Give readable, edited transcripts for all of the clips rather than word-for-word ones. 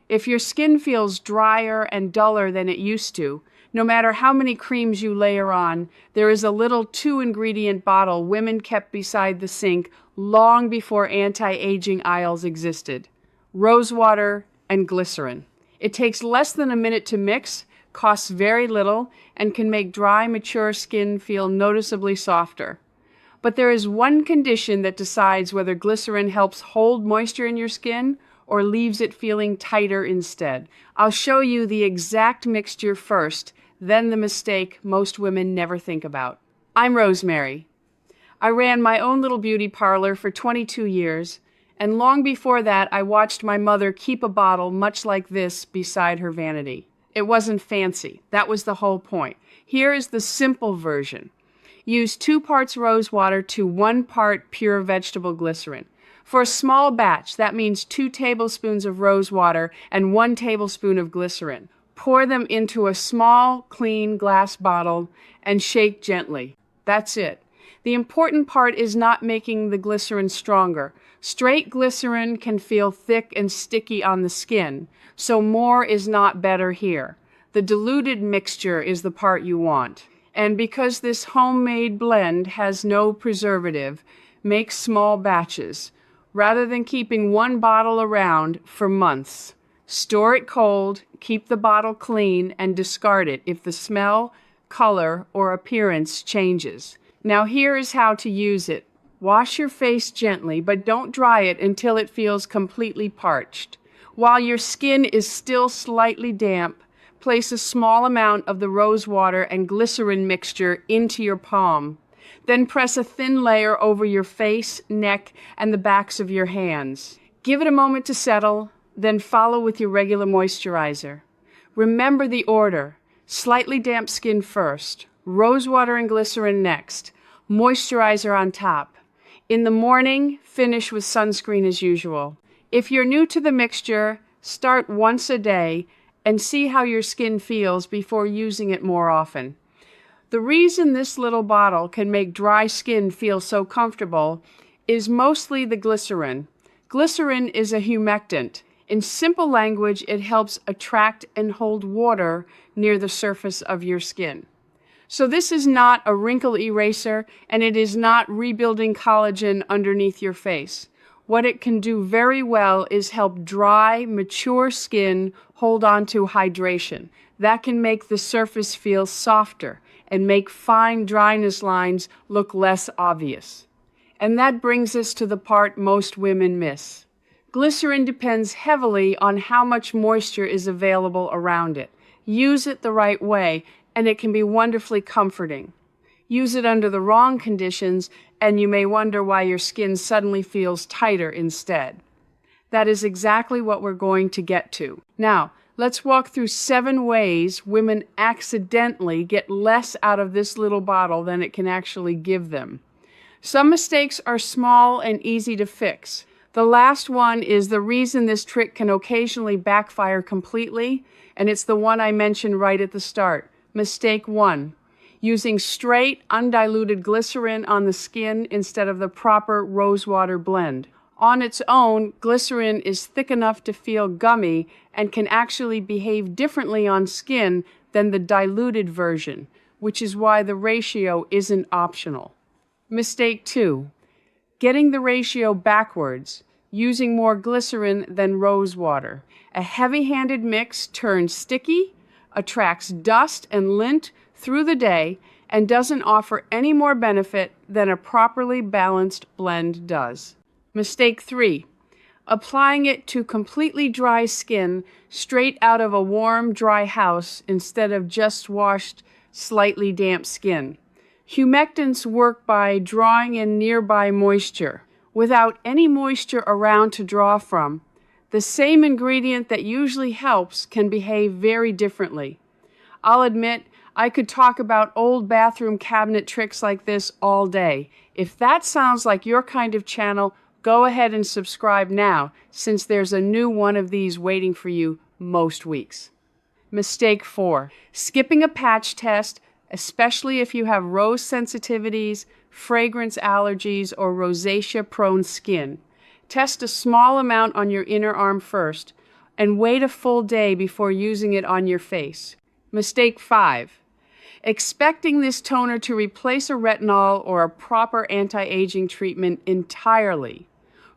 If your skin feels drier and duller than it used to, no matter how many creams you layer on, there is a little 2-ingredient bottle women kept beside the sink long before anti-aging aisles existed: rosewater and glycerin. It takes less than a minute to mix, costs very little, and can make dry, mature skin feel noticeably softer. But there is one condition that decides whether glycerin helps hold moisture in your skin or leaves it feeling tighter instead. I'll show you the exact mixture first, then the mistake most women never think about. I'm Rosemary. I ran my own little beauty parlor for 22 years, and long before that, I watched my mother keep a bottle much like this beside her vanity. It wasn't fancy. That was the whole point. Here is the simple version. Use 2 parts rosewater to 1 part pure vegetable glycerin. For a small batch, that means 2 tablespoons of rosewater and 1 tablespoon of glycerin. Pour them into a small, clean glass bottle and shake gently. That's it. The important part is not making the glycerin stronger. Straight glycerin can feel thick and sticky on the skin, so more is not better here. The diluted mixture is the part you want. And because this homemade blend has no preservative, make small batches, rather than keeping 1 bottle around for months. Store it cold, keep the bottle clean, and discard it if the smell, color, or appearance changes. Now here is how to use it. Wash your face gently, but don't dry it until it feels completely parched. While your skin is still slightly damp, place a small amount of the rosewater and glycerin mixture into your palm. Then press a thin layer over your face, neck, and the backs of your hands. Give it a moment to settle, then follow with your regular moisturizer. Remember the order: slightly damp skin first, rosewater and glycerin next, moisturizer on top. In the morning, finish with sunscreen as usual. If you're new to the mixture, start once a day and see how your skin feels before using it more often. The reason this little bottle can make dry skin feel so comfortable is mostly the glycerin. Glycerin is a humectant. In simple language, it helps attract and hold water near the surface of your skin. So this is not a wrinkle eraser, and it is not rebuilding collagen underneath your face. What it can do very well is help dry, mature skin hold on to hydration. That can make the surface feel softer and make fine dryness lines look less obvious. And that brings us to the part most women miss. Glycerin depends heavily on how much moisture is available around it. Use it the right way, and it can be wonderfully comforting. Use it under the wrong conditions, and you may wonder why your skin suddenly feels tighter instead. That is exactly what we're going to get to. Now, let's walk through 7 ways women accidentally get less out of this little bottle than it can actually give them. Some mistakes are small and easy to fix. The last one is the reason this trick can occasionally backfire completely, and it's the one I mentioned right at the start. Mistake 1. Using straight, undiluted glycerin on the skin instead of the proper rosewater blend. On its own, glycerin is thick enough to feel gummy and can actually behave differently on skin than the diluted version, which is why the ratio isn't optional. Mistake 2. Getting the ratio backwards, using more glycerin than rosewater. A heavy-handed mix turns sticky, attracts dust and lint through the day, and doesn't offer any more benefit than a properly balanced blend does. Mistake 3. Applying it to completely dry skin straight out of a warm, dry house instead of just washed, slightly damp skin. Humectants work by drawing in nearby moisture. Without any moisture around to draw from, the same ingredient that usually helps can behave very differently. I'll admit, I could talk about old bathroom cabinet tricks like this all day. If that sounds like your kind of channel, go ahead and subscribe now, since there's a new one of these waiting for you most weeks. Mistake 4. Skipping a patch test, especially if you have rose sensitivities, fragrance allergies, or rosacea-prone skin. Test a small amount on your inner arm first. and wait a full day before using it on your face. Mistake 5. Expecting this toner to replace a retinol or a proper anti-aging treatment entirely.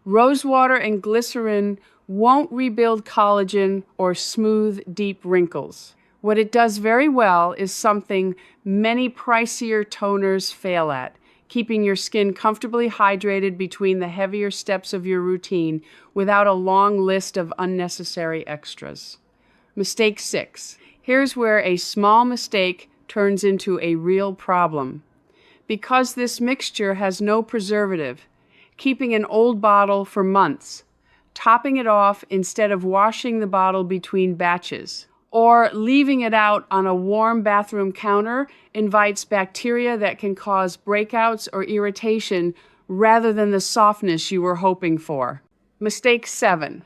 Rosewater and glycerin won't rebuild collagen or smooth deep wrinkles. What it does very well is something many pricier toners fail at, keeping your skin comfortably hydrated between the heavier steps of your routine without a long list of unnecessary extras. Mistake 6. Here's where a small mistake turns into a real problem. Because this mixture has no preservative, keeping an old bottle for months, topping it off instead of washing the bottle between batches, or leaving it out on a warm bathroom counter invites bacteria that can cause breakouts or irritation rather than the softness you were hoping for. Mistake 7.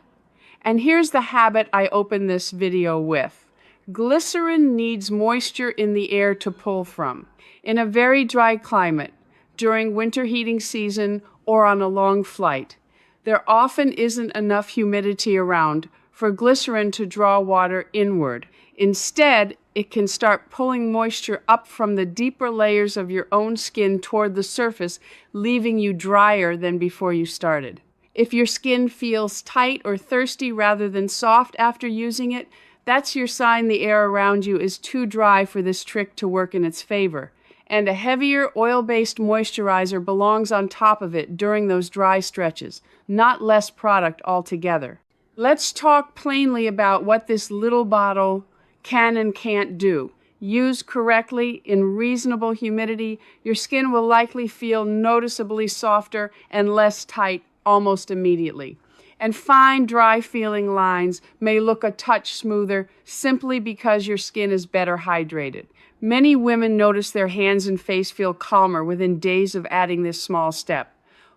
And here's the habit I opened this video with. Glycerin needs moisture in the air to pull from. In a very dry climate, during winter heating season, or on a long flight, there often isn't enough humidity around for glycerin to draw water inward. Instead, it can start pulling moisture up from the deeper layers of your own skin toward the surface, leaving you drier than before you started. If your skin feels tight or thirsty rather than soft after using it, that's your sign the air around you is too dry for this trick to work in its favor. And a heavier oil-based moisturizer belongs on top of it during those dry stretches, not less product altogether. Let's talk plainly about what this little bottle can and can't do. Used correctly in reasonable humidity, your skin will likely feel noticeably softer and less tight almost immediately. And fine, dry-feeling lines may look a touch smoother simply because your skin is better hydrated. Many women notice their hands and face feel calmer within days of adding this small step.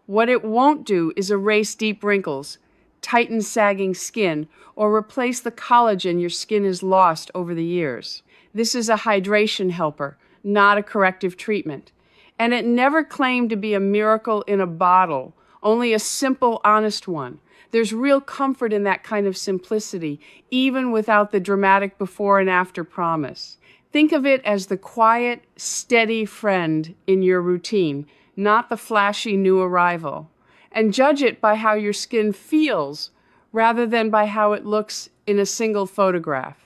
What it won't do is erase deep wrinkles, tighten sagging skin, or replace the collagen your skin has lost over the years. This is a hydration helper, not a corrective treatment. And it never claimed to be a miracle in a bottle, only a simple, honest one. There's real comfort in that kind of simplicity, even without the dramatic before and after promise. Think of it as the quiet, steady friend in your routine, not the flashy new arrival. And judge it by how your skin feels rather than by how it looks in a single photograph.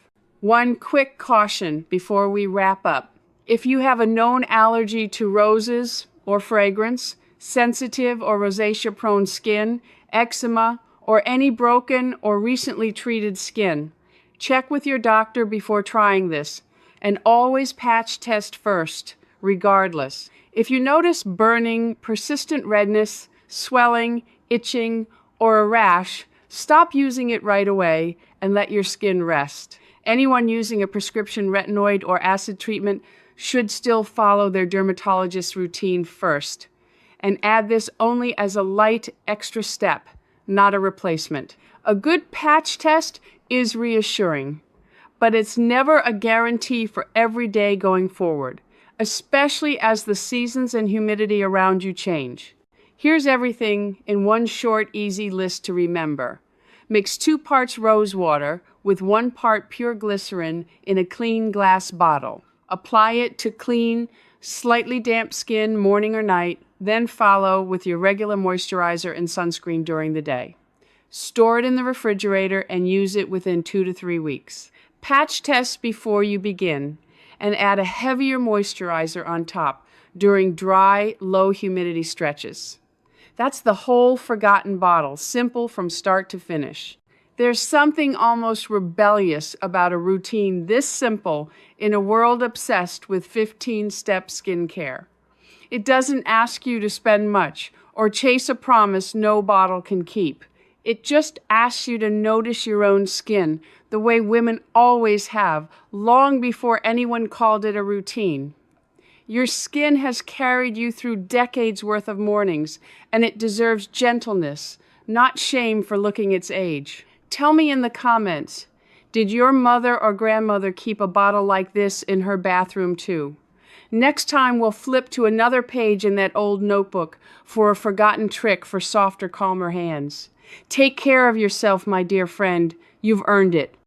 One quick caution before we wrap up. If you have a known allergy to roses or fragrance, sensitive or rosacea-prone skin, eczema, or any broken or recently treated skin, check with your doctor before trying this, and always patch test first, regardless. If you notice burning, persistent redness, swelling, itching, or a rash, stop using it right away and let your skin rest. Anyone using a prescription retinoid or acid treatment should still follow their dermatologist's routine first, and add this only as a light extra step, not a replacement. A good patch test is reassuring, but it's never a guarantee for every day going forward, especially as the seasons and humidity around you change. Here's everything in one short, easy list to remember. Mix 2 parts rose water with 1 part pure glycerin in a clean glass bottle. Apply it to clean, slightly damp skin morning or night, then follow with your regular moisturizer and sunscreen during the day. Store it in the refrigerator and use it within 2 to 3 weeks. Patch test before you begin and add a heavier moisturizer on top during dry, low humidity stretches. That's the whole forgotten bottle, simple from start to finish. There's something almost rebellious about a routine this simple in a world obsessed with 15-step skincare. It doesn't ask you to spend much or chase a promise no bottle can keep. It just asks you to notice your own skin the way women always have, long before anyone called it a routine. Your skin has carried you through decades worth of mornings, and it deserves gentleness, not shame for looking its age. Tell me in the comments, did your mother or grandmother keep a bottle like this in her bathroom too? Next time we'll flip to another page in that old notebook for a forgotten trick for softer, calmer hands. Take care of yourself, my dear friend. You've earned it.